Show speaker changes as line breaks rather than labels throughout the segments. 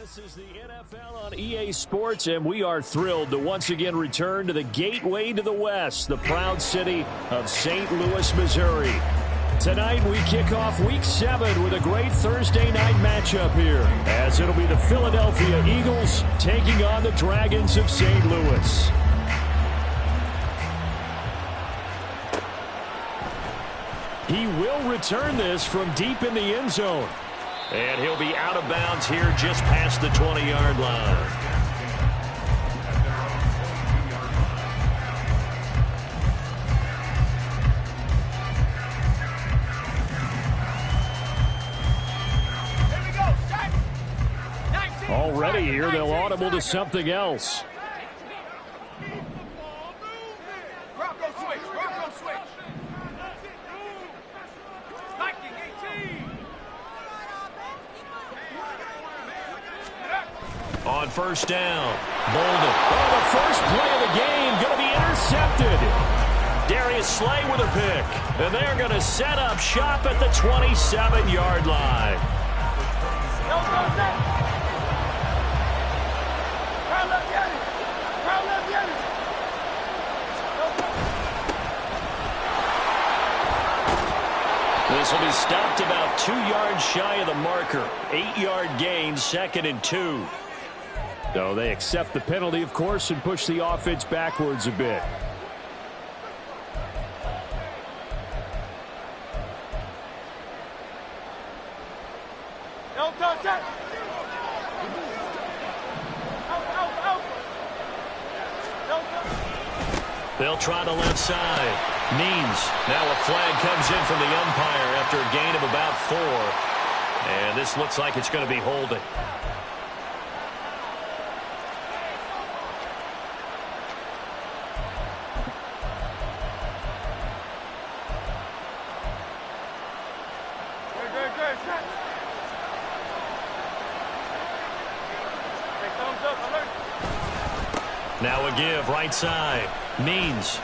This is the NFL on EA Sports, and we are thrilled to once again return to the gateway to the West, the proud city of St. Louis, Missouri. Tonight, we kick off Week 7 with a great Thursday night matchup here, as it'll be the Philadelphia Eagles taking on the Dragons of St. Louis. He will return this from deep in the end zone. And he'll be out of bounds here just past the 20-yard line. Already here, they'll audible to something else. On first down, Bolden. Oh, the first play of the game going to be intercepted. Darius Slay with a pick. And they're going to set up shop at the 27-yard line. This will be stopped about 2 yards shy of the marker. 8-yard gain, 2nd and 2. So they accept the penalty, of course, and push the offense backwards a bit. They'll try the left side. Means. Now a flag comes in from the umpire after a gain of about 4. And this looks like it's going to be holding. Now a give, right side. Means.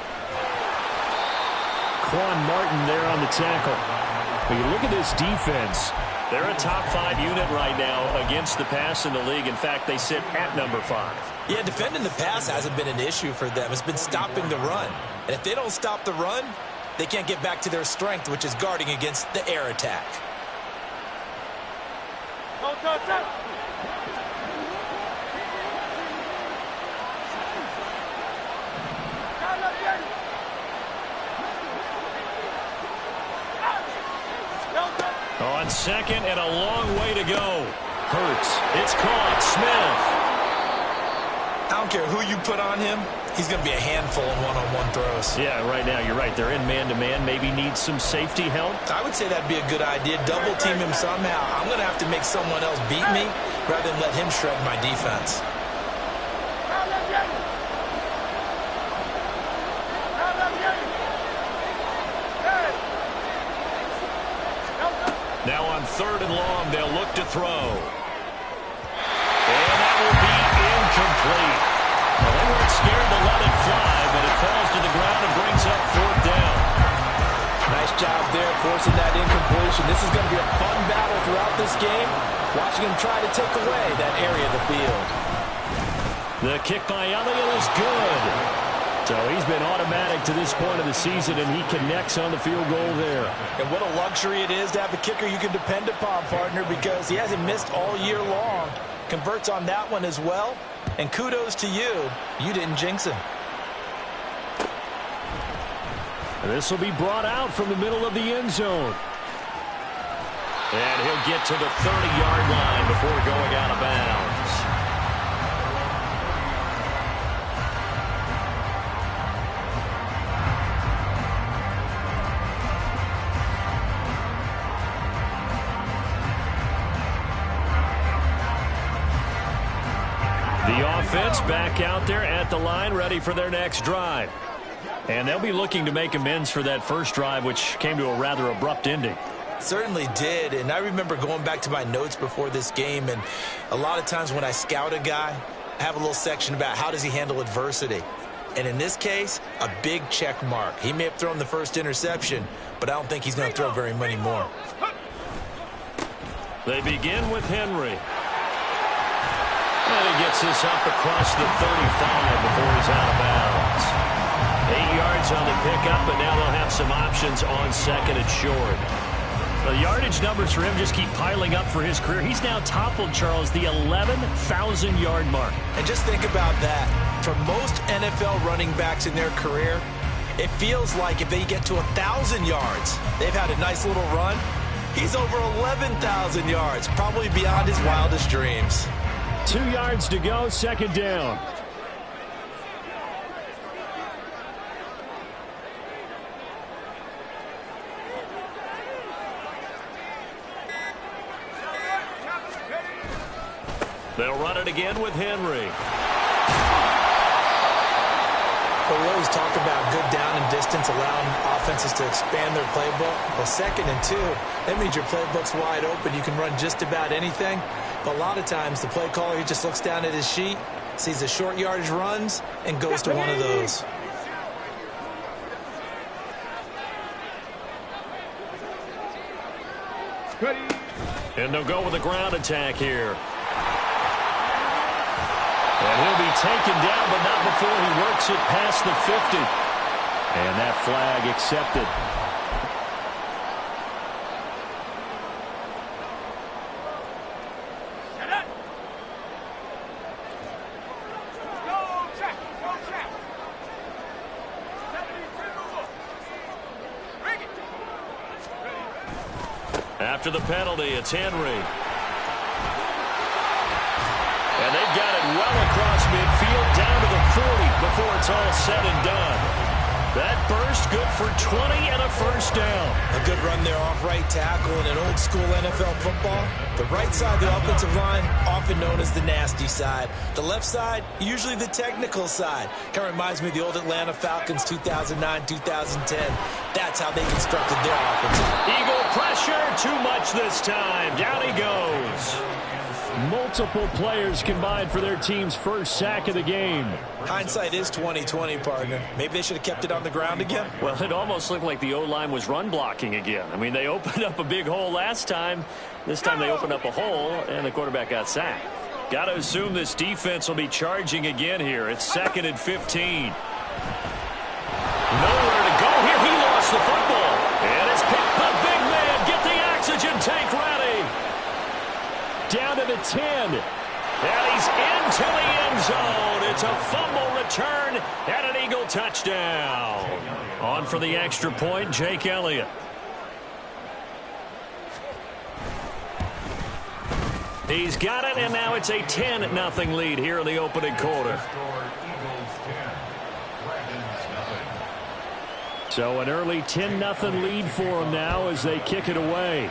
Quan Martin there on the tackle. When you look at this defense, they're a top 5 unit right now against the pass in the league. In fact, they sit at number 5.
Yeah, defending the pass hasn't been an issue for them. It's been stopping the run. And if they don't stop the run, they can't get back to their strength, which is guarding against the air attack.
On second and a long way to go. Hurts. It's caught. Smith.
I don't care who you put on him. He's going to be a handful in one-on-one throws.
Yeah, right now you're right. They're in man-to-man. Maybe need some safety help.
I would say that'd be a good idea. Double team him somehow. I'm going to have to make someone else beat me rather than let him shred my defense.
Now on 3rd and long, they'll look to throw. And that will be incomplete. Well, they weren't scared to let it fly, but it falls to the ground and brings up 4th down.
Nice job there forcing that incompletion. This is going to be a fun battle throughout this game. Watching him try to take away that area of the field.
The kick by Elliott is good. So he's been automatic to this point of the season, and he connects on the field goal there.
And what a luxury it is to have a kicker you can depend upon, partner, because he hasn't missed all year long. Converts on that one as well. And kudos to you. You didn't jinx him.
This will be brought out from the middle of the end zone. And he'll get to the 30-yard line before going out of bounds. The offense back out there at the line, ready for their next drive. And they'll be looking to make amends for that first drive, which came to a rather abrupt ending.
Certainly did, and I remember going back to my notes before this game, and a lot of times when I scout a guy, I have a little section about how does he handle adversity. And in this case, a big check mark. He may have thrown the first interception, but I don't think he's going to throw very many more.
They begin with Henry. picks this up across the 35 before he's out of bounds. 8 yards on the pickup, and now they'll have some options on second and short. The yardage numbers for him just keep piling up for his career. He's now toppled, Charles, the 11,000-yard mark.
And just think about that. For most NFL running backs in their career, it feels like if they get to 1,000 yards, they've had a nice little run. He's over 11,000 yards, probably beyond his wildest dreams.
2 yards to go, second down. They'll run it again with Henry.
But we always talk about good down and distance, allowing offenses to expand their playbook. Well, 2nd and 2, that means your playbook's wide open. You can run just about anything. But a lot of times, the play caller, he just looks down at his sheet, sees the short yardage runs, and goes to one of those.
And they'll go with a ground attack here. And he'll be taken down, but not before he works it past the 50. And that flag accepted. After the penalty, it's Henry. And they've got it well across midfield, down to the 40 before it's all said and done. That burst good for 20 and a first down.
A good run there off right tackle in an old school NFL football. The right side of the offensive line, often known as the nasty side. The left side, usually the technical side. Kind of reminds me of the old Atlanta Falcons 2009-2010. That's how they constructed their offense.
Eagle pressure, too much this time. Down he goes. Multiple players combined for their team's first sack of the game.
Hindsight is 20/20, partner. Maybe they should have kept it on the ground again.
Well, it almost looked like the O-line was run blocking again. I mean, they opened up a big hole last time. This time they opened up a hole, and the quarterback got sacked. Got to assume this defense will be charging again here. It's 2nd and 15. Nowhere to go here. He lost the football. And it's picked by big man. Get the oxygen tank ready. Down to the 10. And he's into the end zone. It's a fumble return and an Eagle touchdown. On for the extra point, Jake Elliott. He's got it, and now it's a 10-0 lead here in the opening quarter. So an early 10-0 lead for them now as they kick it away.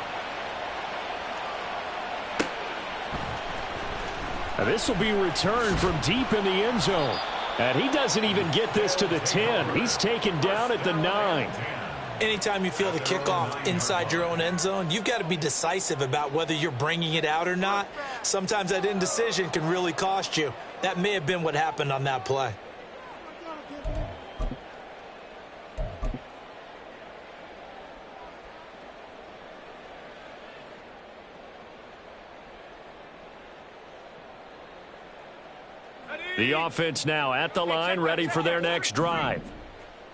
Now this will be returned from deep in the end zone. And he doesn't even get this to the 10. He's taken down at the 9.
Anytime you feel the kickoff inside your own end zone, you've got to be decisive about whether you're bringing it out or not. Sometimes that indecision can really cost you. That may have been what happened on that play.
The offense now at the line, ready for their next drive.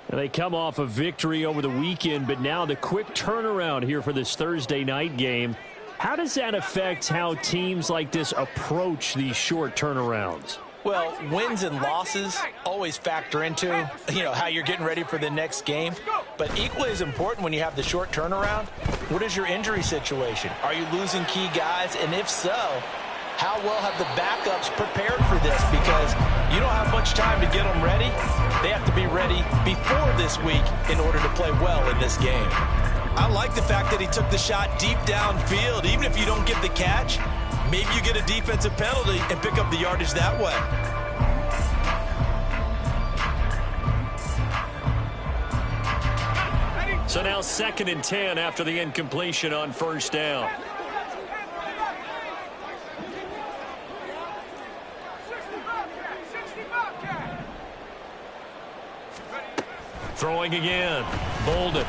And they come off a victory over the weekend, but now the quick turnaround here for this Thursday night game. How does that affect how teams like this approach these short turnarounds?
Well, wins and losses always factor into, how you're getting ready for the next game. But equally as important when you have the short turnaround, what is your injury situation? Are you losing key guys? And if so, how well have the backups prepared for this? Because you don't have much time to get them ready. They have to be ready before this week in order to play well in this game. I like the fact that he took the shot deep downfield. Even if you don't get the catch, maybe you get a defensive penalty and pick up the yardage that way.
So now 2nd and 10 after the incompletion on first down. Throwing again. Bolden.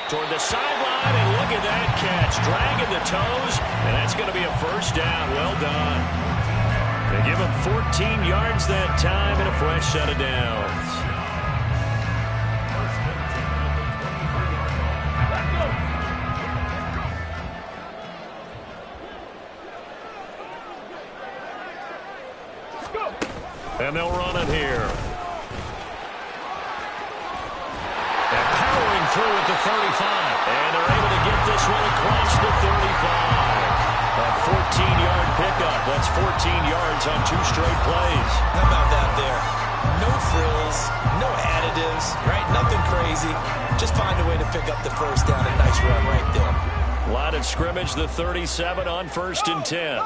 Toward the sideline, and look at that catch. Dragging the toes, and that's going to be a first down. Well done. They give him 14 yards that time and a fresh set of downs. And they'll run it here. And powering through at the 35. And they're able to get this one across the 35. A 14-yard pickup. That's 14 yards on 2 straight plays.
How about that there? No frills, no additives, right? Nothing crazy. Just find a way to pick up the first down. A nice run right there.
Line of scrimmage, the 37 on 1st and 10.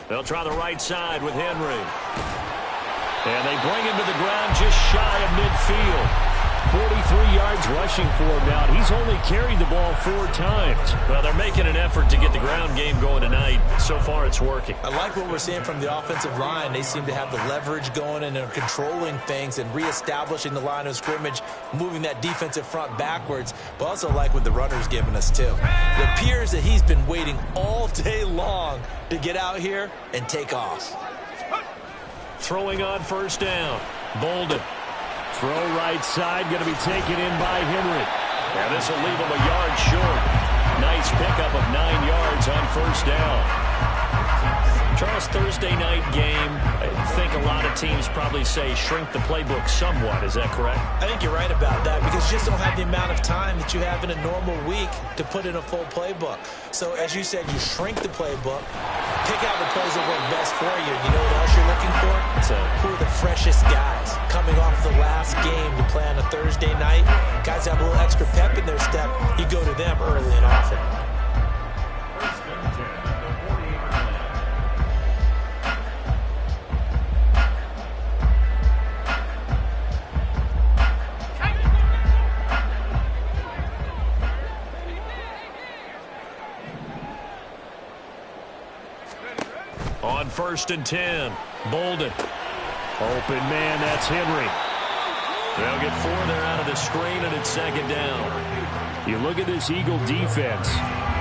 They'll try the right side with Henry. And they bring him to the ground just shy of midfield. 43 yards rushing for him now. He's only carried the ball 4 times. Well, they're making an effort to get the ground game going tonight. So far, it's working.
I like what we're seeing from the offensive line. They seem to have the leverage going and they're controlling things and reestablishing the line of scrimmage, moving that defensive front backwards. But also like what the runner's giving us, too. It appears that he's been waiting all day long to get out here and take off.
Throwing on 1st down. Bolden. Throw right side, going to be taken in by Henry. And this will leave him a yard short. Nice pickup of 9 yards on 1st down. Charles, Thursday night game, I think a lot of teams probably say shrink the playbook somewhat. Is that correct?
I think you're right about that because you just don't have the amount of time that you have in a normal week to put in a full playbook. So, as you said, you shrink the playbook, pick out the plays that work best for you. You know what else you're looking for? Who are the freshest guys coming off the last game to play on a Thursday night? Guys have a little extra pep in their step. You go to them early and often.
On 1st and 10, Bolden. Open man, that's Henry. They'll get 4 there out of the screen, and it's 2nd down. You look at this Eagle defense.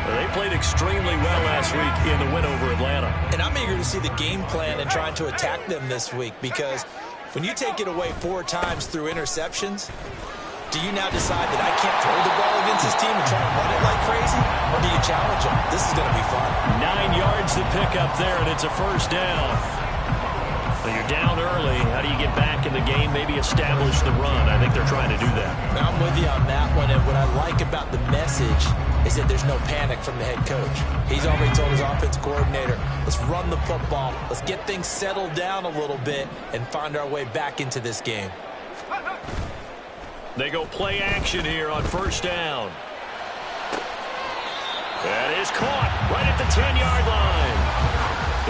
They played extremely well last week in the win over Atlanta.
And I'm eager to see the game plan and trying to attack them this week because when you take it away 4 times through interceptions, do you now decide that I can't throw the ball against this team and try to run it like crazy? Or do you challenge them? This is going to be fun.
9 yards to pick up there, and it's a 1st down. So you're down early. How do you get back in the game? Maybe establish the run. I think they're trying to do that.
I'm with you on that one, and what I like about the message is that there's no panic from the head coach. He's already told his offensive coordinator, let's run the football. Let's get things settled down a little bit and find our way back into this game.
They go play action here on 1st down. That is caught right at the 10-yard line.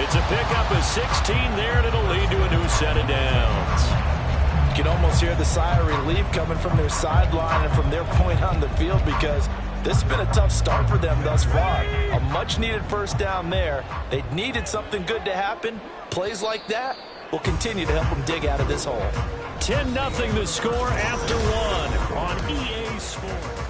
It's a pickup of 16 there, and it'll lead to a new set of downs.
You can almost hear the sigh of relief coming from their sideline and from their point on the field because this has been a tough start for them thus far. A much-needed 1st down there. They needed something good to happen. Plays like that will continue to help them dig out of this hole.
10-0 the score after 1 on EA Sports.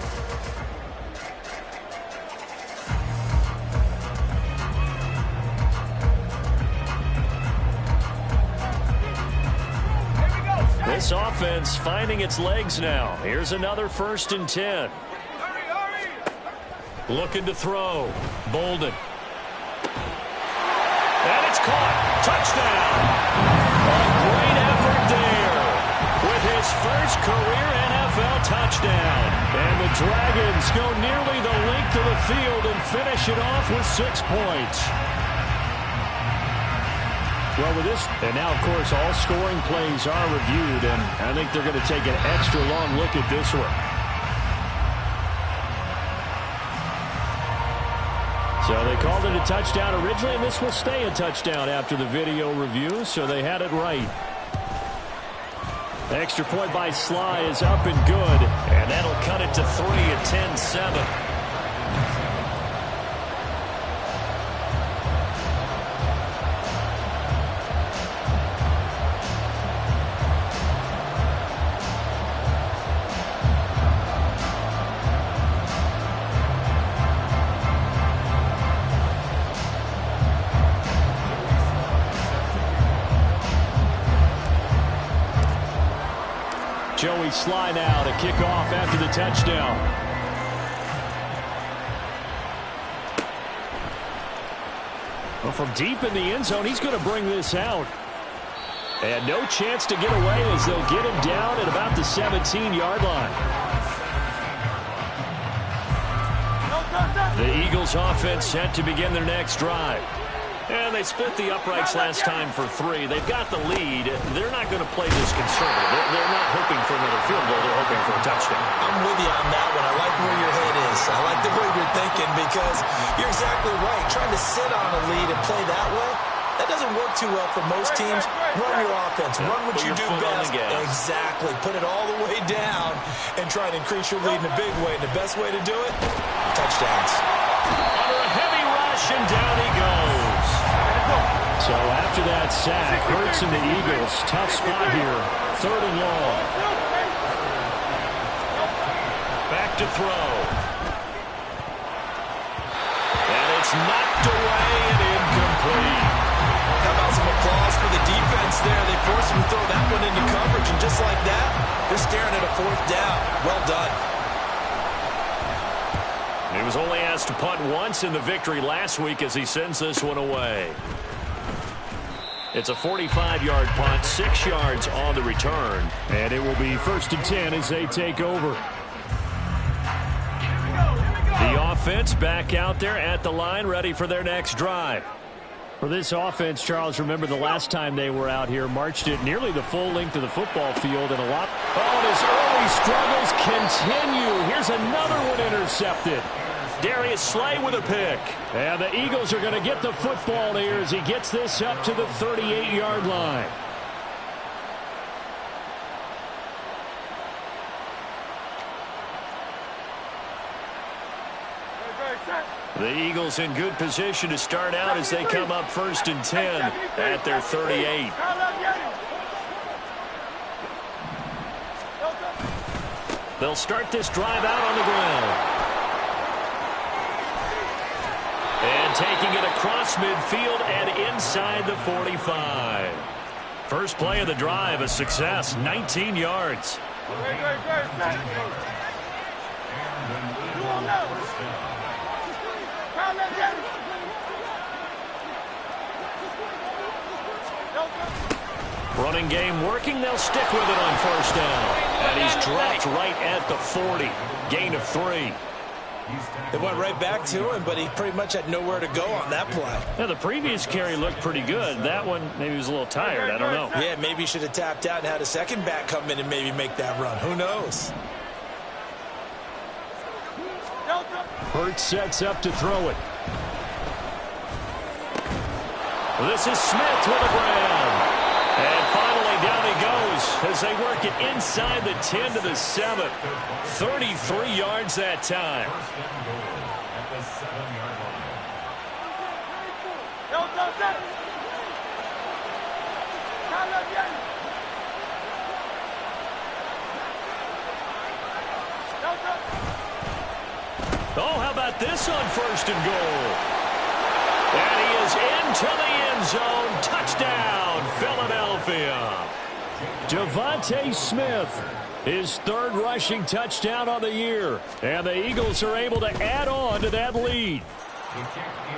This offense finding its legs now. Here's another 1st and 10. Looking to throw. Bolden. And it's caught. Touchdown. A great effort there with his first career NFL touchdown. And the Dragons go nearly the length of the field and finish it off with 6 points. Well, with this, and now, of course, all scoring plays are reviewed, and I think they're going to take an extra long look at this one. So they called it a touchdown originally, and this will stay a touchdown after the video review, so they had it right. The extra point by Sly is up and good, and that'll cut it to 3 at 10-7. Joey Sly now to kick off after the touchdown. Well, from deep in the end zone, he's going to bring this out. And no chance to get away as they'll get him down at about the 17-yard line. The Eagles offense set to begin their next drive. And they split the uprights last time for 3. They've got the lead. They're not going to play this conservative. They're not hoping for another field goal. They're hoping for a touchdown.
I'm with you on that one. I like where your head is. I like the way you're thinking because you're exactly right. Trying to sit on a lead and play that way, that doesn't work too well for most teams. Run your offense. Run what you do best. Exactly. Put it all the way down and try and increase your lead in a big way. And the best way to do it, touchdowns.
Under a heavy rush, and down he goes. So after that sack, Hurts and the Eagles, tough spot here. 3rd and long. Back to throw. And it's knocked away and incomplete.
How about some applause for the defense there? They forced him to throw that one into coverage, and just like that, they're staring at a 4th down. Well done.
He was only asked to punt once in the victory last week as he sends this one away. It's a 45-yard punt, 6 yards on the return. And it will be 1st and 10 as they take over. The offense back out there at the line, ready for their next drive. For this offense, Charles, remember the last time they were out here, marched it nearly the full length of the football field and a lot. Oh, and his early struggles continue. Here's another one intercepted. Darius Slay with a pick. And the Eagles are going to get the football here as he gets this up to the 38-yard line. The Eagles in good position to start out as they come up 1st and 10 at their 38. They'll start this drive out on the ground. And taking it across midfield and inside the 45. First play of the drive, a success, 19 yards. Running game working, they'll stick with it on 1st down. And he's dropped right at the 40. Gain of 3.
They went right back to him, but he pretty much had nowhere to go on that play.
Now, the previous carry looked pretty good. That one, maybe he was a little tired. I don't know.
Yeah, maybe he should have tapped out and had a second back come in and maybe make that run. Who knows?
Hurts sets up to throw it. This is Smith with a grab. And finally down he goes as they work it inside the 10 to the 7. 33 yards that time. Oh, how about this on 1st and goal? And he is into the end zone. Touchdown, Philadelphia. Devontae Smith, his 3rd rushing touchdown on the year. And the Eagles are able to add on to that lead.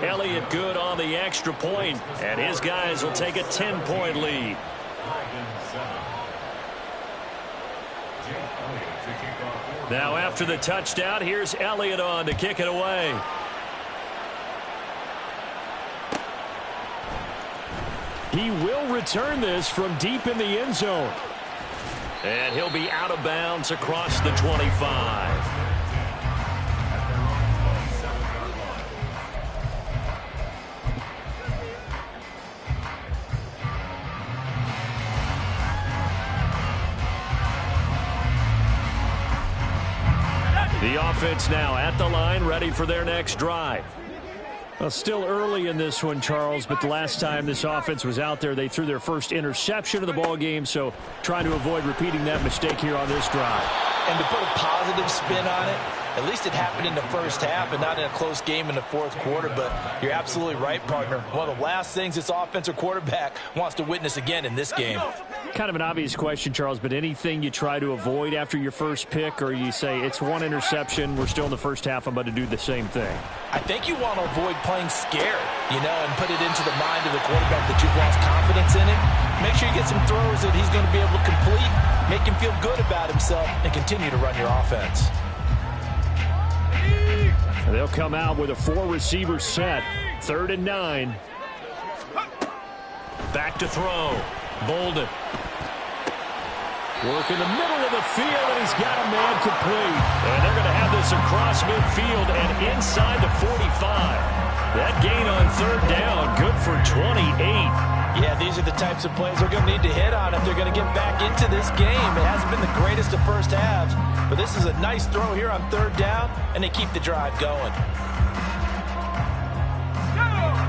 Elliott good on the extra point, and his guys will take a 10-point lead. Now after the touchdown, here's Elliott on to kick it away. He will return this from deep in the end zone. And he'll be out of bounds across the 25. The offense now at the line, ready for their next drive. Well, still early in this one, Charles, but the last time this offense was out there, they threw their first interception of the ball game, so trying to avoid repeating that mistake here on this drive.
And to put a positive spin on it,
At least it happened in the first half and not in a close game in the fourth quarter. But you're absolutely right, partner. One of the last things this offensive quarterback wants to witness again in this game.
Kind of an obvious question, Charles, but anything you try to avoid after your first pick, or you say it's one interception, we're still in the first half, I'm about to do the same thing?
I think you want to avoid playing scared, and put it into the mind of the quarterback that you've lost confidence in him. Make sure you get some throws that he's going to be able to complete, make him feel good about himself, and continue to run your offense.
They'll come out with a 4-receiver set. 3rd and 9. Back to throw. Bolden. Work in the middle of the field, and he's got a man complete. And they're going to have this across midfield and inside the 45. That gain on 3rd down, good for 28.
Yeah, these are the types of plays they're going to need to hit on if they're going to get back into this game. It hasn't been the greatest of first halves, but this is a nice throw here on 3rd down, and they keep the drive going.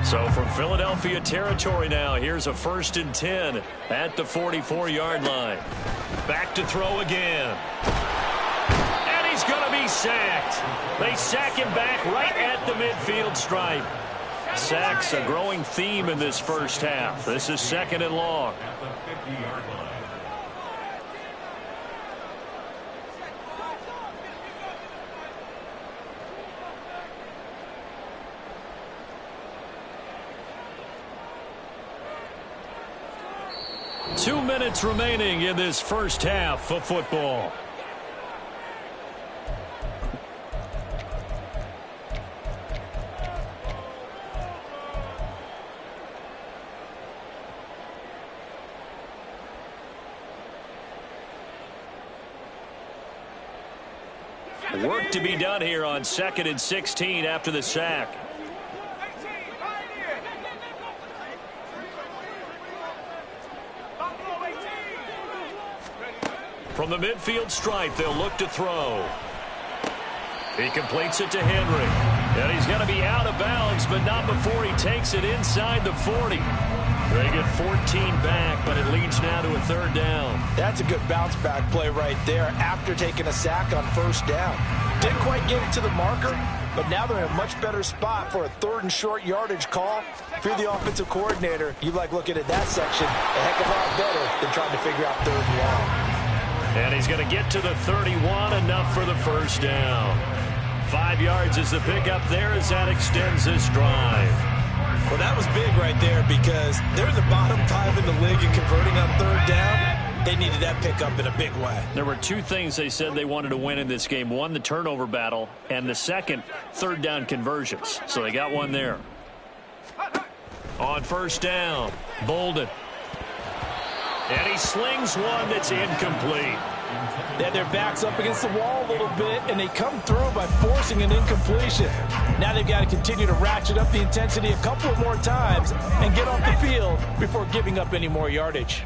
So from Philadelphia territory now, here's a 1st and 10 at the 44-yard line. Back to throw again. And he's going to be sacked. They sack him back right at the midfield stripe. Sacks a growing theme in this first half. This is 2nd and long. Two minutes remaining in this first half of football. Work to be done here on 2nd and 16 after the sack. From the midfield stripe, they'll look to throw. He completes it to Henry. And he's going to be out of bounds, but not before he takes it inside the 40. They get 14 back, but it leads now to a 3rd down.
That's a good bounce-back play right there after taking a sack on 1st down. Didn't quite get it to the marker, but now they're in a much better spot for a 3rd and short yardage call. If you're the offensive coordinator, you like looking at that section a heck of a lot better than trying to figure out 3rd and long.
And he's going to get to the 31, enough for the 1st down. 5 yards is the pickup there as that extends this drive.
Well, that was big right there because they're in the bottom 5 in the league in converting on 3rd down. They needed that pickup in a big way.
There were 2 things they said they wanted to win in this game. One, the turnover battle, and the second, 3rd down conversions. So they got one there. On 1st down, Bolden. And he slings one that's incomplete.
They had their backs up against the wall a little bit, and they come through by forcing an incompletion. Now they've got to continue to ratchet up the intensity a couple of more times and get off the field before giving up any more yardage.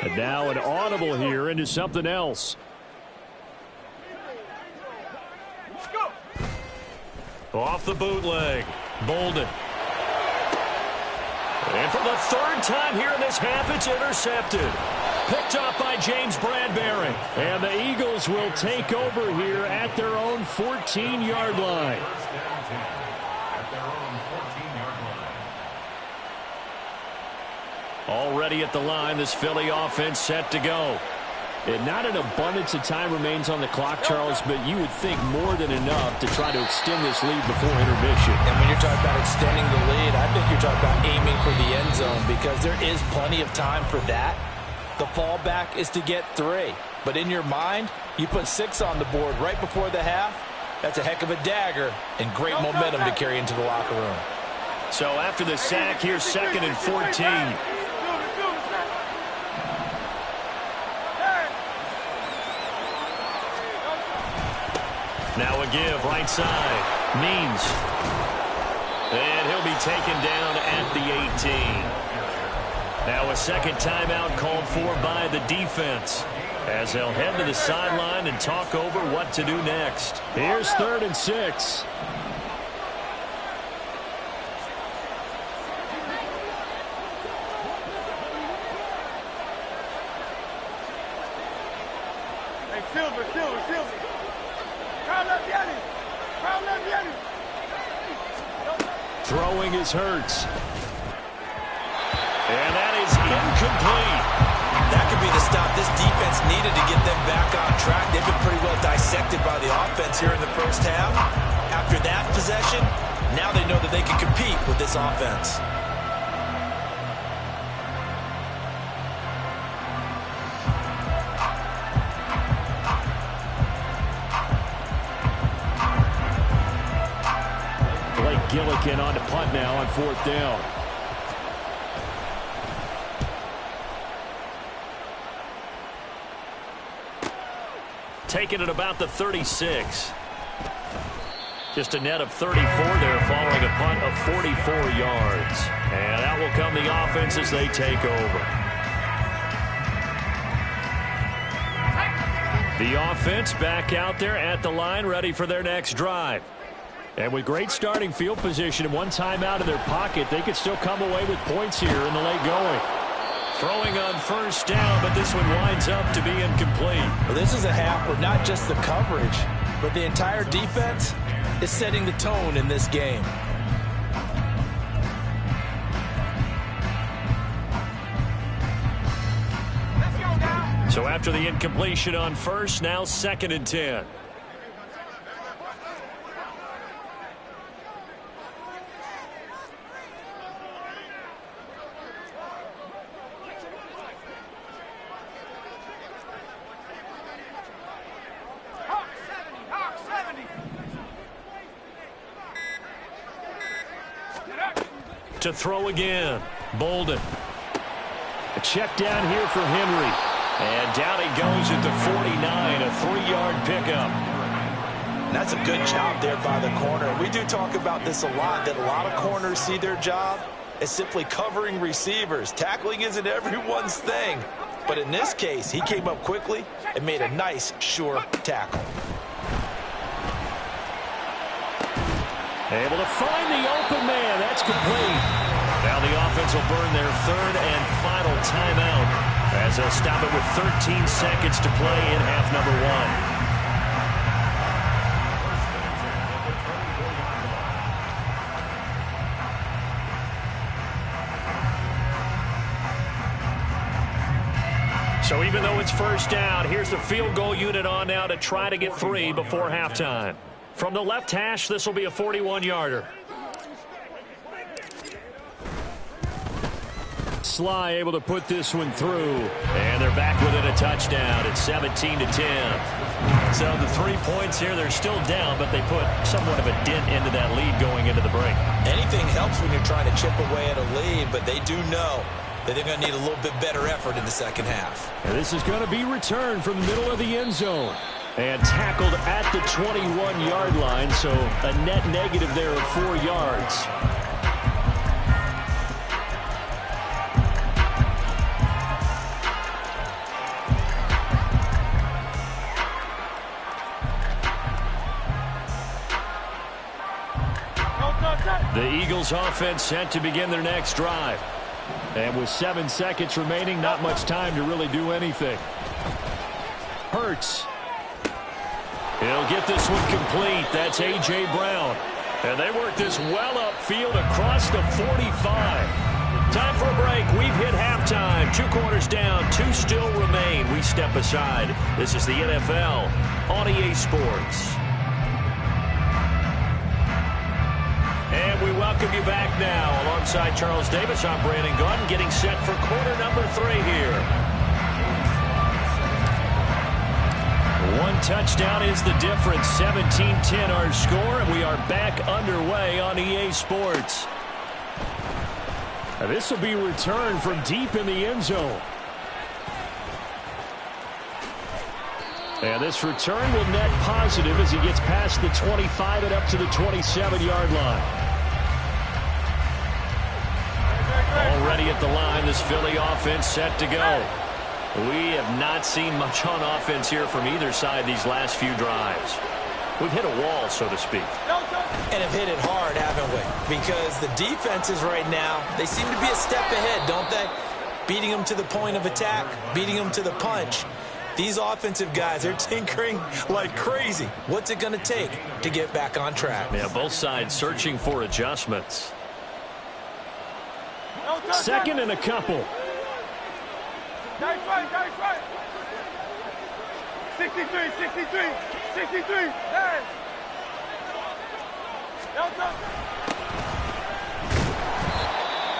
And now an audible here into something else. Off the bootleg, Bolden. And for the 3rd time here in this half, it's intercepted. Picked up by James Bradbury. And the Eagles will take over here at their own 14-yard line. Already at the line, this Philly offense set to go. And not an abundance of time remains on the clock, Charles, but you would think more than enough to try to extend this lead before intermission.
And when you're talking about extending the lead, I think you're talking about aiming for the end zone because there is plenty of time for that. The fallback is to get 3. But in your mind, you put 6 on the board right before the half. That's a heck of a dagger and great momentum to carry into the locker room.
So after the sack, here's 2nd and 14. Now a give, right side. Means. And he'll be taken down at the 18. Now a second timeout called for by the defense, as they'll head to the sideline and talk over what to do next. Here's 3rd and 6. Throwing is Hurts. And that is incomplete.
That could be the stop this defense needed to get them back on track. They've been pretty well dissected by the offense here in the first half. After that possession, now they know that they can compete with this offense.
Gillikin on to punt now on 4th down. Taking it about the 36. Just a net of 34 there following a punt of 44 yards. And out will come the offense as they take over. The offense back out there at the line ready for their next drive. And with great starting field position and one timeout in their pocket, they could still come away with points here in the late going. Throwing on 1st down, but this one winds up to be incomplete.
Well, this is a half where not just the coverage, but the entire defense is setting the tone in this game.
So after the incompletion on 1st, now 2nd and 10. To throw again. Bolden. A check down here for Henry. And down he goes at the 49, a 3-yard pickup.
That's a good job there by the corner. We do talk about this a lot, that a lot of corners see their job as simply covering receivers. Tackling isn't everyone's thing. But in this case, he came up quickly and made a nice, sure tackle.
Able to find the open man. That's complete. Now the offense will burn their 3rd and final timeout as they'll stop it with 13 seconds to play in half number 1. So even though it's 1st down, here's the field goal unit on now to try to get 3 before halftime. From the left hash, this will be a 41-yarder. Sly able to put this one through. And they're back within a touchdown. It's 17-10. So the 3 points here, they're still down, but they put somewhat of a dent into that lead going into the break.
Anything helps when you're trying to chip away at a lead, but they do know that they're going to need a little bit better effort in the second half.
And this is going to be returned from the middle of the end zone. And tackled at the 21-yard line, so a net negative there of 4 yards. The Eagles offense set to begin their next drive. And with 7 seconds remaining, not much time to really do anything. Hurts. He'll get this one complete. That's A.J. Brown. And they work this well upfield across the 45. Time for a break. We've hit halftime. 2 quarters down. 2 still remain. We step aside. This is the NFL on EA Sports. And we welcome you back now. Alongside Charles Davis, I'm Brandon Gaudin, getting set for quarter number 3 here. 1 touchdown is the difference. 17-10 our score, and we are back underway on EA Sports. Now this will be returned from deep in the end zone. And this return will net positive as he gets past the 25 and up to the 27-yard line. Already at the line, this Philly offense set to go. We have not seen much on offense here from either side these last few drives. We've hit a wall, so to speak.
And have hit it hard, haven't we? Because the defenses right now, they seem to be a step ahead, don't they? Beating them to the point of attack, beating them to the punch. These offensive guys, they're tinkering like crazy. What's it going to take to get back on track?
Yeah, both sides searching for adjustments. Second and a couple.
63.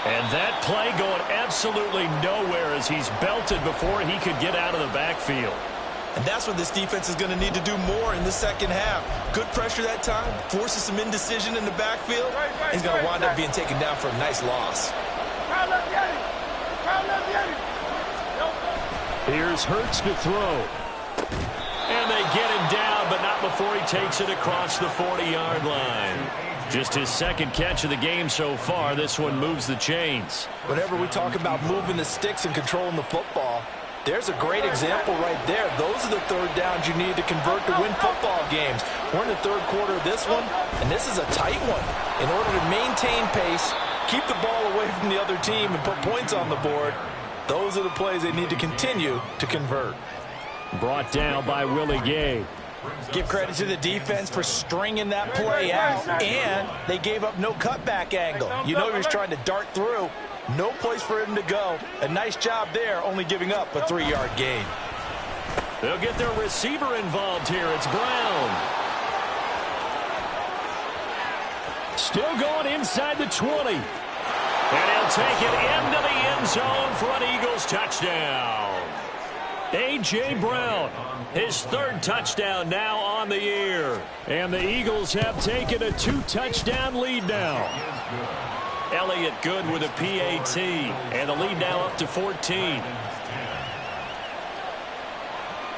And that play going absolutely nowhere as he's belted before he could get out of the backfield.
And that's what this defense is going to need to do more in the second half. Good pressure that time, forces some indecision in the backfield. He's going to wind up being taken down for a nice loss.
Here's Hurts to throw. And they get him down, but not before he takes it across the 40-yard line. Just his second catch of the game so far. This one moves the chains.
Whenever we talk about moving the sticks and controlling the football, there's a great example right there. Those are the third downs you need to convert to win football games. We're in the third quarter of this one, and this is a tight one. In order to maintain pace, keep the ball away from the other team, and put points on the board, those are the plays they need to continue to convert.
Brought down by Willie Gay.
Give credit to the defense for stringing that play out, and they gave up no cutback angle. You know he was trying to dart through. No place for him to go. A nice job there, only giving up a 3-yard gain.
They'll get their receiver involved here. It's Brown. Still going inside the 20. And he'll take it into the end zone for an Eagles touchdown. A.J. Brown, his third touchdown now on the year. And the Eagles have taken a 2-touchdown lead now. Elliott good with a PAT. And the lead now up to 14.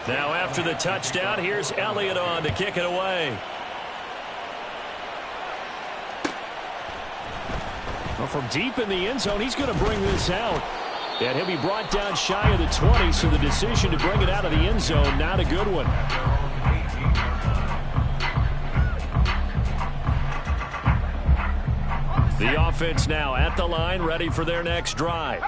Now after the touchdown, here's Elliott on to kick it away. Well, from deep in the end zone, he's going to bring this out. And he'll be brought down shy of the 20, so the decision to bring it out of the end zone, not a good one. The offense now at the line, ready for their next drive.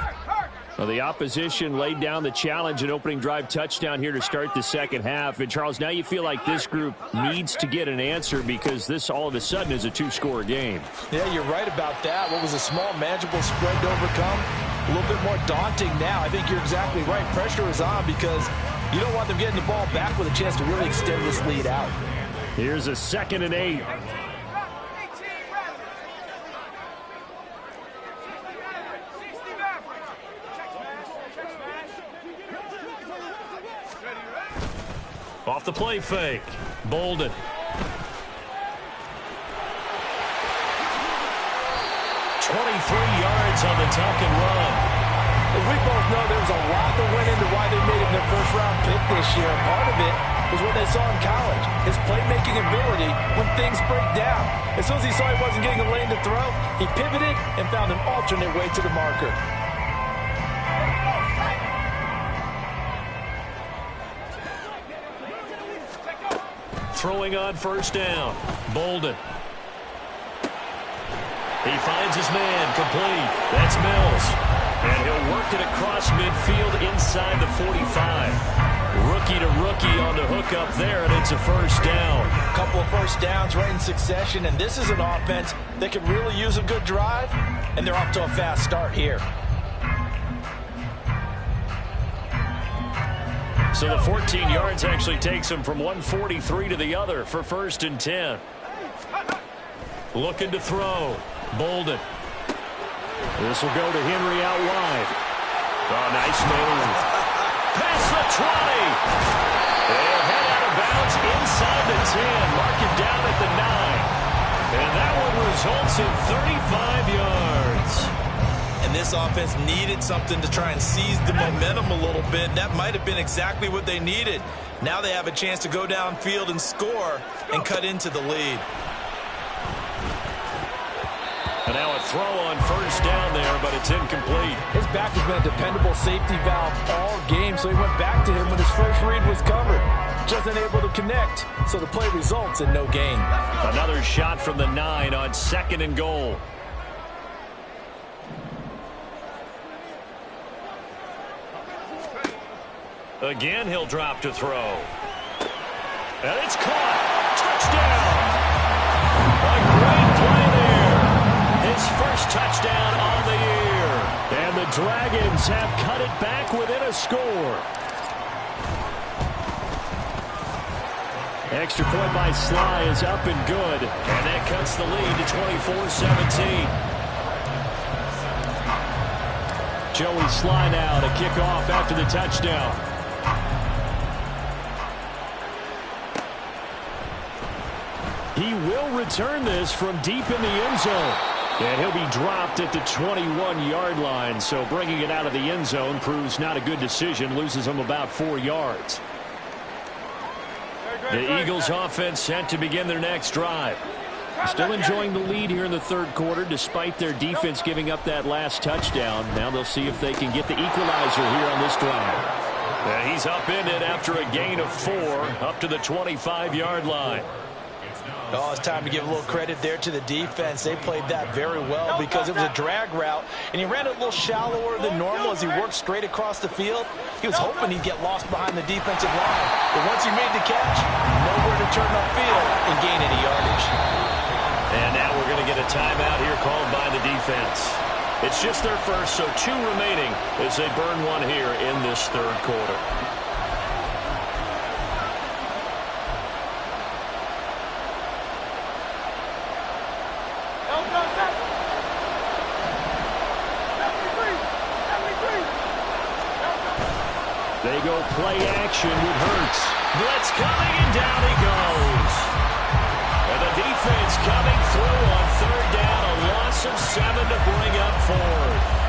Well, the opposition laid down the challenge and opening drive touchdown here to start the second half. And, Charles, now you feel like this group needs to get an answer because this all of a sudden is a 2-score game.
Yeah, you're right about that. What was a small, manageable spread to overcome? A little bit more daunting now. I think you're exactly right. Pressure is on because you don't want them getting the ball back with a chance to really extend this lead out.
Here's a 2nd and 8. Off the play fake. Bolden. 23 yards on the tuck and run.
As we both know, there was a lot that went into why they made him their first-round pick this year. Part of it was what they saw in college, his playmaking ability when things break down. As soon as he saw he wasn't getting a lane to throw, he pivoted and found an alternate way to the marker.
Throwing on first down. Bolden. He finds his man, complete. That's Mills. And he'll work it across midfield inside the 45. Rookie to rookie on the hook up there, and it's a first down.
A couple of first downs right in succession, and this is an offense that could really use a good drive, and they're off to a fast start here.
So the 14 yards actually takes him from 143 to the other for 1st and 10. Looking to throw. Bolden. This will go to Henry out wide. Oh, nice move. Past the 20. They'll head out of bounds inside the 10. Mark it down at the 9. And that one results in 35 yards.
And this offense needed something to try and seize the momentum a little bit. That might have been exactly what they needed. Now they have a chance to go downfield and score and cut into the lead.
And now a throw on first down there, but it's incomplete.
His back has been a dependable safety valve all game, so he went back to him when his first read was covered. Just unable to connect, so the play results in no gain.
Another shot from the 9 on 2nd and goal. Again, he'll drop to throw. And it's caught. Touchdown. A great play there. His first touchdown on the year. And the Dragons have cut it back within a score. Extra point by Sly is up and good. And that cuts the lead to 24-17. Joey Sly now to kick off after the touchdown. He will return this from deep in the end zone. And he'll be dropped at the 21-yard line. So bringing it out of the end zone proves not a good decision. Loses him about 4 yards. The Eagles offense set to begin their next drive. Still enjoying the lead here in the third quarter despite their defense giving up that last touchdown. Now they'll see if they can get the equalizer here on this drive. And he's upended after a gain of 4 up to the 25-yard line.
Oh, it's time to give a little credit there to the defense. They played that very well because it was a drag route, and he ran it a little shallower than normal as he worked straight across the field. He was hoping he'd get lost behind the defensive line, but once he made the catch, nowhere to turn upfield and gain any yardage.
And now we're going to get a timeout here called by the defense. It's just their first, so 2 remaining as they burn one here in this third quarter. They go play action with Hurts. Blitz coming, and down he goes. And the defense coming through on third down. A loss of 7 to bring up 4th.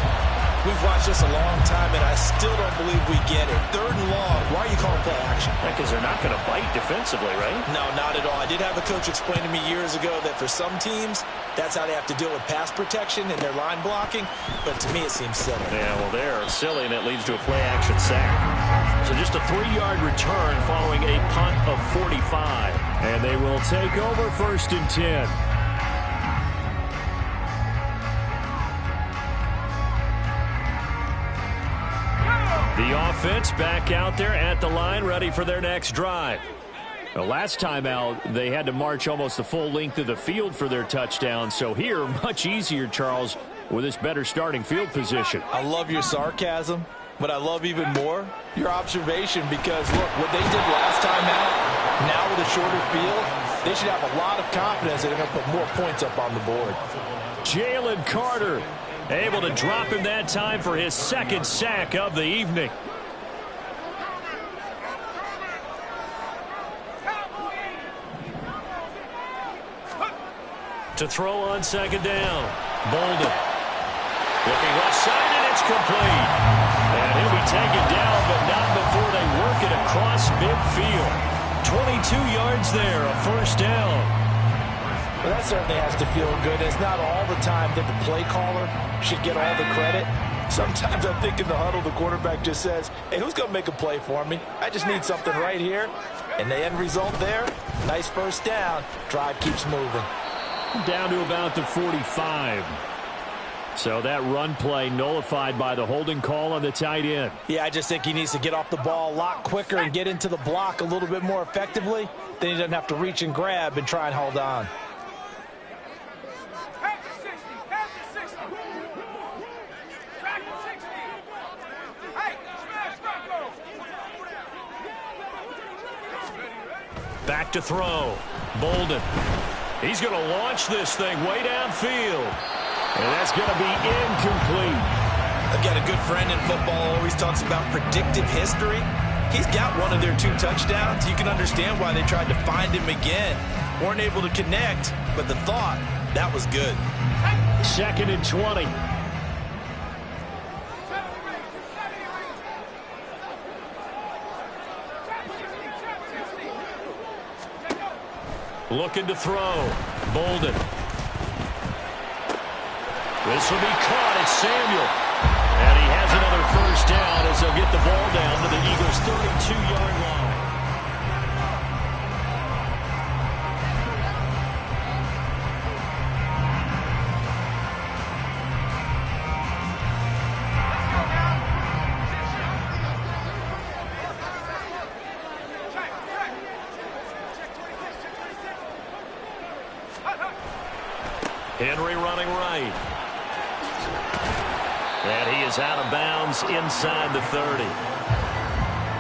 We've watched this a long time, and I still don't believe we get it. 3rd and long. Why are you calling play action?
Because they're not going to bite defensively, right?
No, not at all. I did have a coach explain to me years ago that for some teams, that's how they have to deal with pass protection and their line blocking. But to me, it seems silly.
Yeah, well, they're silly, and it leads to a play-action sack. So just a 3-yard return following a punt of 45. And they will take over 1st and 10. The offense back out there at the line, ready for their next drive. The last time out, they had to march almost the full length of the field for their touchdown. So here, much easier, Charles, with this better starting field position.
I love your sarcasm, but I love even more your observation because, look, what they did last time out, now with a shorter field, they should have a lot of confidence that they're going to put more points up on the board.
Jalen Carter able to drop him that time for his 2nd sack of the evening. To throw on 2nd down. Bolden. Looking left side, and it's complete. And he'll be taken down, but not before they work it across midfield. 22 yards there, a 1st down.
Well, that certainly has to feel good. It's not all the time that the play caller should get all the credit. Sometimes I think in the huddle, the quarterback just says, hey, who's going to make a play for me? I just need something right here. And the end result there, nice 1st down. Drive keeps moving.
Down to about the 45. So that run play nullified by the holding call on the tight end.
Yeah, I just think he needs to get off the ball a lot quicker and get into the block a little bit more effectively. Then he doesn't have to reach and grab and try and hold on.
Back to throw. Bolden. He's going to launch this thing way downfield. And that's going to be incomplete.
I've got a good friend in football, always talks about predictive history. He's got one of their 2 touchdowns. You can understand why they tried to find him again. Weren't able to connect, but the thought, that was good.
2nd and 20. Looking to throw. Bolden. This will be caught. It's Samuel. And he has another 1st down as they'll get the ball down to the Eagles' 32-yard line. Henry running right. And he is out of bounds inside the 30.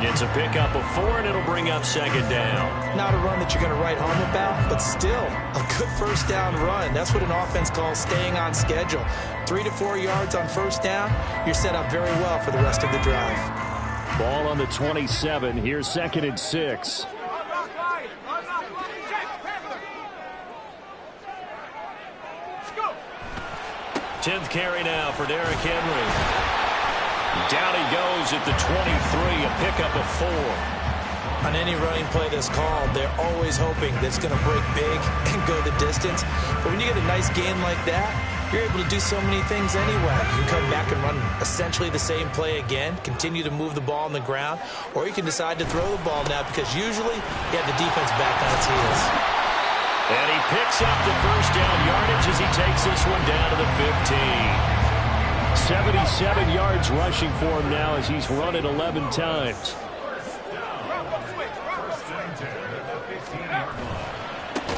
It's a pickup of 4, and it'll bring up second down.
Not a run that you're going to write home about, but still a good first down run. That's what an offense calls staying on schedule. 3 to 4 yards on first down, you're set up very well for the rest of the drive.
Ball on the 27. Here's 2nd and 6. Tenth carry now for Derrick Henry. Down he goes at the 23, a pickup of 4.
On any running play that's called, they're always hoping that it's going to break big and go the distance. But when you get a nice gain like that, you're able to do so many things anyway. You can come back and run essentially the same play again, continue to move the ball on the ground, or you can decide to throw the ball now because usually you have the defense back on its heels.
And he picks up the first down yardage as he takes this one down to the 15. 77 yards rushing for him now as he's run it 11 times.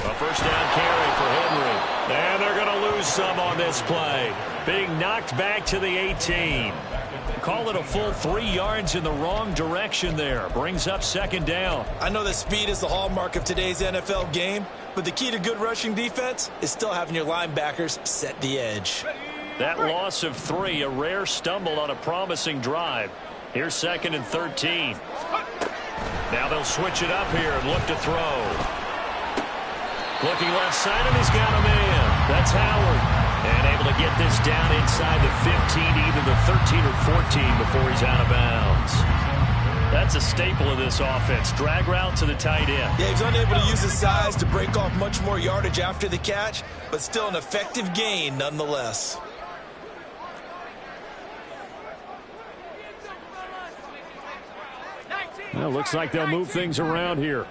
A first down carry for Henry. And they're going to lose some on this play. Being knocked back to the 18. Call it a full 3 yards in the wrong direction there. Brings up second down.
I know that speed is the hallmark of today's NFL game, but the key to good rushing defense is still having your linebackers set the edge.
That loss of 3, a rare stumble on a promising drive. Here's 2nd and 13. Now they'll switch it up here and look to throw. Looking left side, and he's got a man. That's Howard. And able to get this down inside the 15, either the 13 or 14 before he's out of bounds. That's a staple of this offense. Drag route to the tight end.
Yeah, he's unable to use his size to break off much more yardage after the catch, but still an effective gain nonetheless.
Well, looks like they'll move things around here.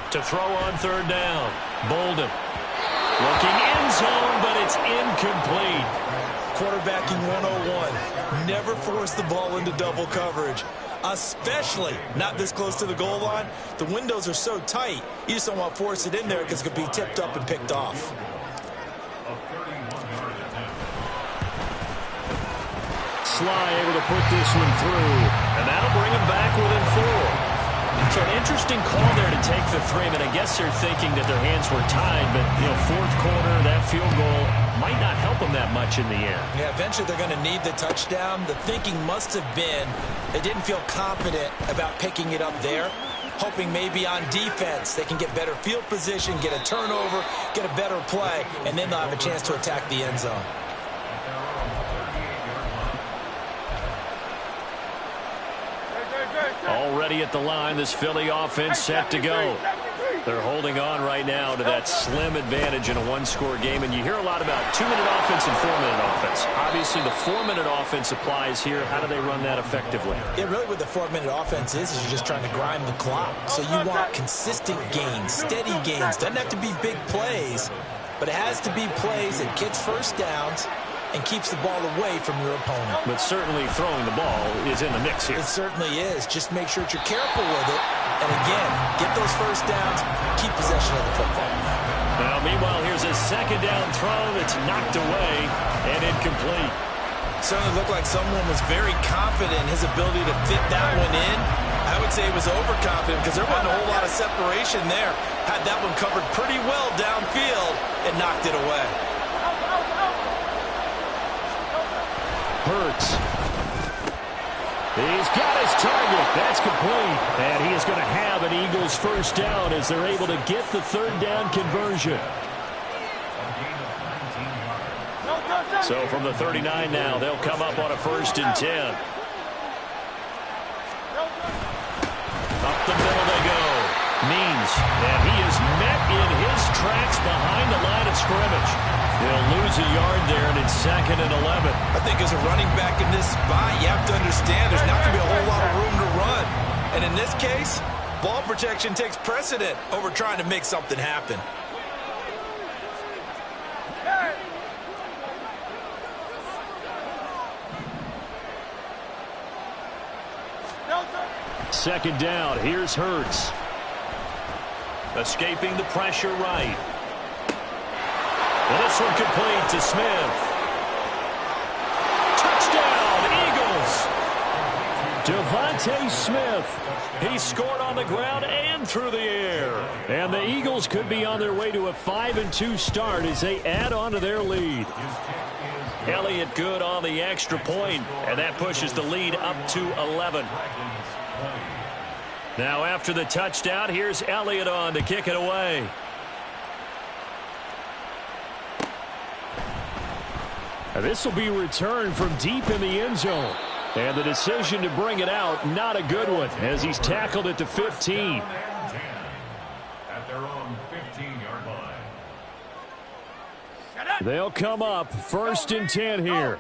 To throw on third down. Bolden. Looking end zone, but it's incomplete.
Quarterbacking 101. Never force the ball into double coverage, especially not this close to the goal line. The windows are so tight, you just don't want to force it in there because it could be tipped up and picked off.
Sly able to put this one through, and that'll bring him back within 4. So an interesting call there to take the 3. I mean, I guess they're thinking that their hands were tied, but, you know, fourth quarter, that field goal might not help them that much in the end.
Yeah, eventually they're going to need the touchdown. The thinking must have been they didn't feel confident about picking it up there, hoping maybe on defense they can get better field position, get a turnover, get a better play, and then they'll have a chance to attack the end zone.
Already at the line, this Philly offense set to go. They're holding on right now to that slim advantage in a one-score game, and you hear a lot about 2-minute offense and 4-minute offense. Obviously, the 4-minute offense applies here. How do they run that effectively?
Yeah, really what the 4-minute offense is you're just trying to grind the clock. So you want consistent gains, steady gains. Doesn't have to be big plays, but it has to be plays that gets first downs and keeps the ball away from your opponent.
But certainly throwing the ball is in the mix here.
It certainly is. Just make sure that you're careful with it. And again, get those first downs, keep possession of the football.
Now, meanwhile, here's a second down throw that's knocked away and incomplete.
Certainly looked like someone was very confident in his ability to fit that one in. I would say he was overconfident because there wasn't a whole lot of separation there. Had that one covered pretty well downfield and knocked it away.
Hurts. He's got his target. That's complete. And he is going to have an Eagles first down as they're able to get the third down conversion. So from the 39 now, they'll come up on a 1st and 10. Up the middle they go. Means, and he is met in his tracks behind the line of scrimmage. They'll lose a yard there, and it's 2nd and 11.
I think as a running back in this spot, you have to understand there's not going to be a whole lot of room to run. And in this case, ball protection takes precedent over trying to make something happen.
Second down. Here's Hurts. Escaping the pressure right. And this one complete to Smith. Touchdown, Eagles! Devontae Smith. He scored on the ground and through the air. And the Eagles could be on their way to a 5-2 start as they add on to their lead. Elliott good on the extra point, and that pushes the lead up to 11. Now after the touchdown, here's Elliott on to kick it away. This will be returned from deep in the end zone. And the decision to bring it out, not a good one, as he's tackled at the 15.
At their own 15-yard line.
They'll come up 1st and 10 here.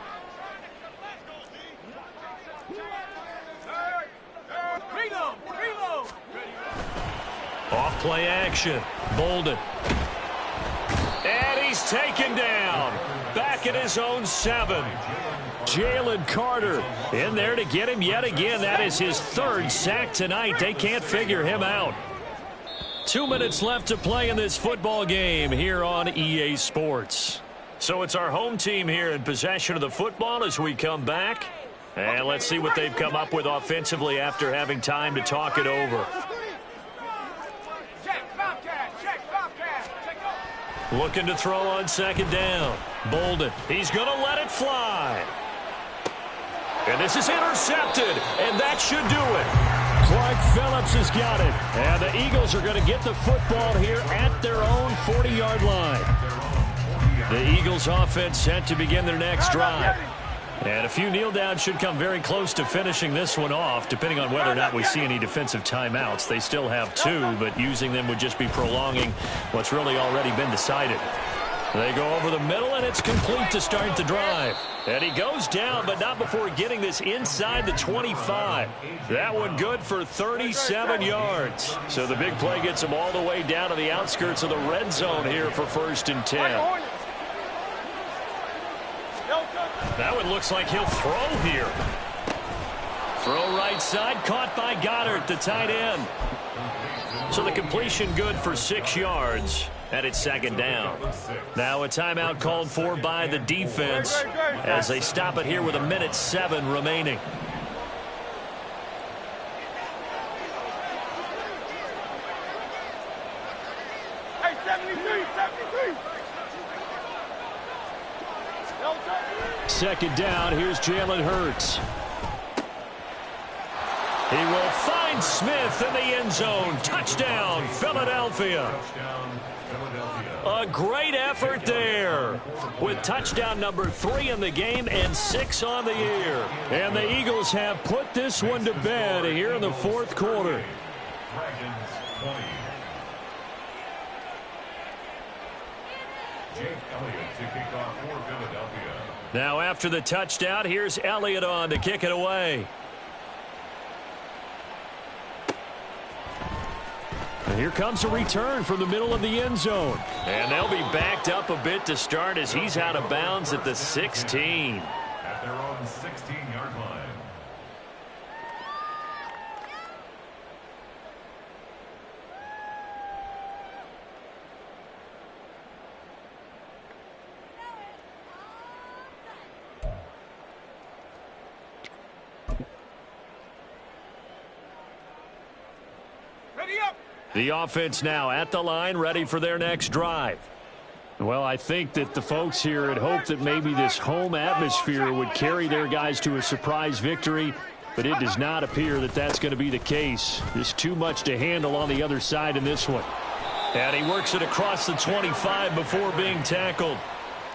Off play action. Bolden. And he's taken down. Back at his own 7. Jalen Carter in there to get him yet again. That is his 3rd sack tonight. They can't figure him out. 2 minutes left to play in this football game here on EA Sports. So it's our home team here in possession of the football as we come back. And let's see what they've come up with offensively after having time to talk it over. Looking to throw on 2nd down. Bolden. He's going to let it fly. And this is intercepted, and that should do it. Clark Phillips has got it. And the Eagles are going to get the football here at their own 40-yard line. The Eagles offense set to begin their next drive. And a few kneel downs should come very close to finishing this one off, depending on whether or not we see any defensive timeouts. They still have 2, but using them would just be prolonging what's really already been decided. They go over the middle, and it's complete to start the drive. And he goes down, but not before getting this inside the 25. That one good for 37 yards. So the big play gets him all the way down to the outskirts of the red zone here for 1st and 10. That one looks like he'll throw here. Throw right side, caught by Goddard, the tight end. So the completion good for 6 yards, and it's 2nd down. Now a timeout called for by the defense as they stop it here with 1:07 remaining.
Hey, 73.
2nd down, here's Jalen Hurts. He will find Smith in the end zone. Touchdown, Philadelphia. A great effort there with touchdown number 3 in the game and 6 on the year. And the Eagles have put this one to bed here in the 4th quarter. Now after the touchdown, here's Elliott on to kick it away. And here comes a return from the middle of the end zone. And they'll be backed up a bit to start as he's out of bounds at the 16.
At their own 16-yard line.
The offense now at the line, ready for their next drive. Well, I think that the folks here had hoped that maybe this home atmosphere would carry their guys to a surprise victory, but it does not appear that that's going to be the case. There's too much to handle on the other side in this one. And he works it across the 25 before being tackled.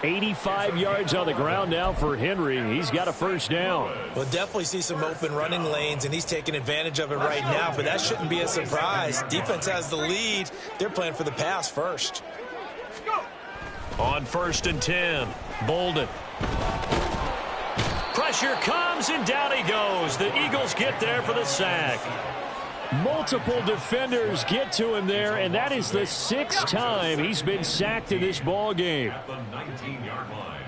85 yards on the ground now for Henry. He's got a 1st down.
We'll definitely see some open running lanes, and he's taking advantage of it right now, but that shouldn't be a surprise. Defense has the lead. They're playing for the pass first.
On 1st and 10, Bolden. Pressure comes, and down he goes. The Eagles get there for the sack. Multiple defenders get to him there, and that is the 6th time he's been sacked in this ball game.
At the 19-yard line.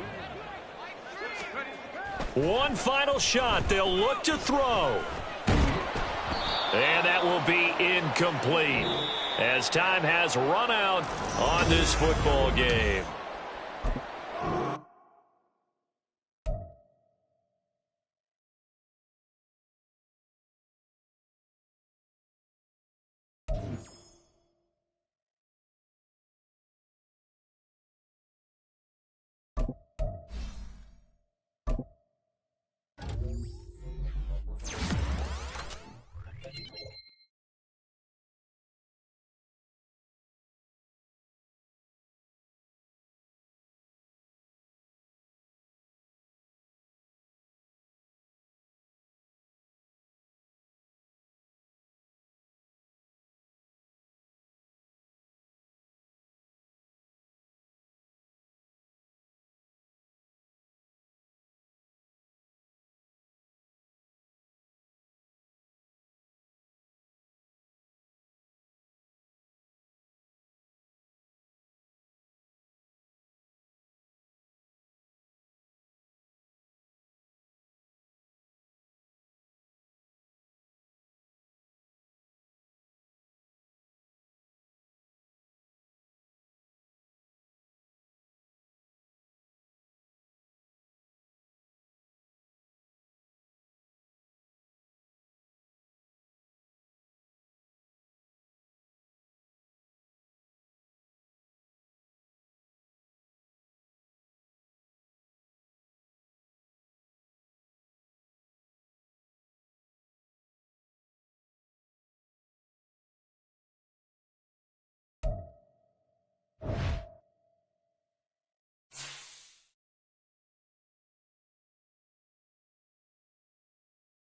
One final shot. They'll look to throw. And that will be incomplete. as time has run out on this football game.